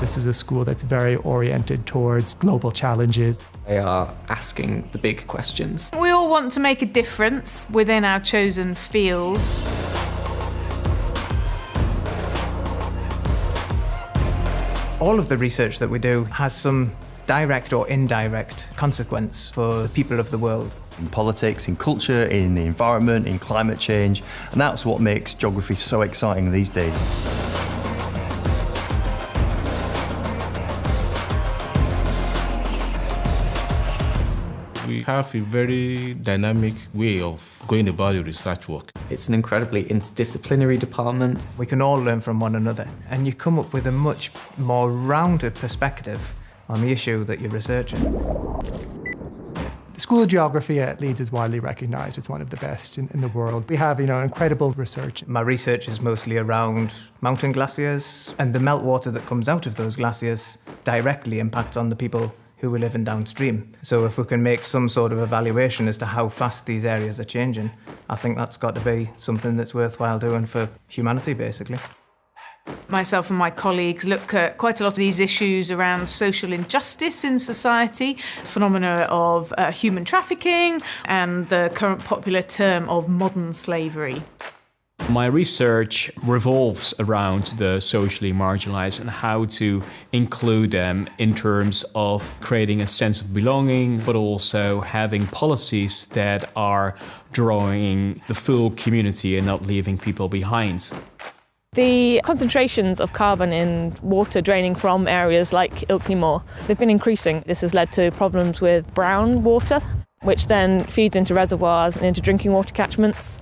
This is a school that's very oriented towards global challenges. They are asking the big questions. We all want to make a difference within our chosen field. All of the research that we do has some direct or indirect consequence for the people of the world. In politics, in culture, in the environment, in climate change, and that's what makes geography so exciting these days. We have a very dynamic way of going about the research work. It's an incredibly interdisciplinary department. We can all learn from one another, and you come up with a much more rounded perspective on the issue that you're researching. The School of Geography at Leeds is widely recognised as one of the best in the world. We have, incredible research. My research is mostly around mountain glaciers, and the meltwater that comes out of those glaciers directly impacts on the people who are living downstream. So if we can make some sort of evaluation as to how fast these areas are changing, I think that's got to be something that's worthwhile doing for humanity, basically. Myself and my colleagues look at quite a lot of these issues around social injustice in society, phenomena of human trafficking, and the current popular term of modern slavery. My research revolves around the socially marginalized and how to include them in terms of creating a sense of belonging, but also having policies that are drawing the full community and not leaving people behind. The concentrations of carbon in water draining from areas like Ilkley Moor, they've been increasing. This has led to problems with brown water, which then feeds into reservoirs and into drinking water catchments.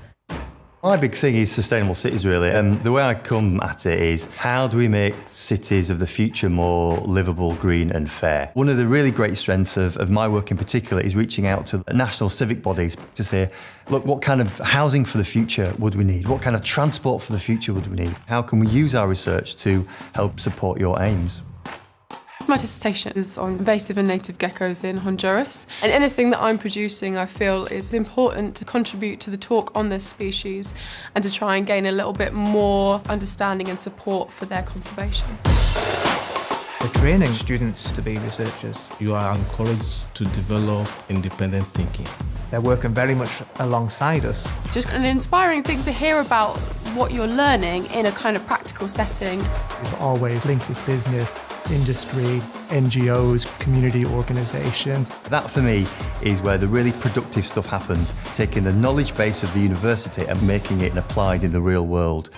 My big thing is sustainable cities, really. The way I come at it is, how do we make cities of the future more livable, green and fair? One of the really great strengths of my work in particular is reaching out to national civic bodies to say, look, what kind of housing for the future would we need? What kind of transport for the future would we need? How can we use our research to help support your aims? My dissertation is on invasive and native geckos in Honduras, and anything that I'm producing I feel is important to contribute to the talk on this species and to try and gain a little bit more understanding and support for their conservation. We're training students to be researchers. You are encouraged to develop independent thinking. They're working very much alongside us. It's just an inspiring thing to hear about what you're learning in a kind of practical setting. We've always linked with business, industry, NGOs, community organisations. That for me is where the really productive stuff happens, taking the knowledge base of the university and making it applied in the real world.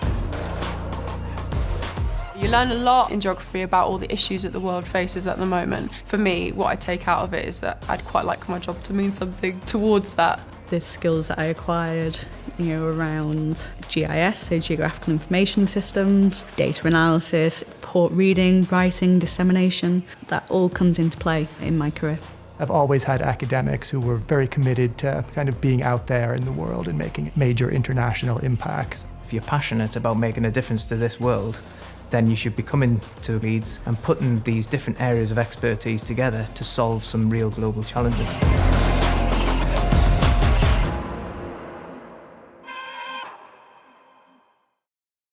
You learn a lot in geography about all the issues that the world faces at the moment. For me, what I take out of it is that I'd quite like my job to mean something towards that. The skills that I acquired, around GIS, so geographical information systems, data analysis, report reading, writing, dissemination, that all comes into play in my career. I've always had academics who were very committed to kind of being out there in the world and making major international impacts. If you're passionate about making a difference to this world, then you should be coming to Leeds and putting these different areas of expertise together to solve some real global challenges.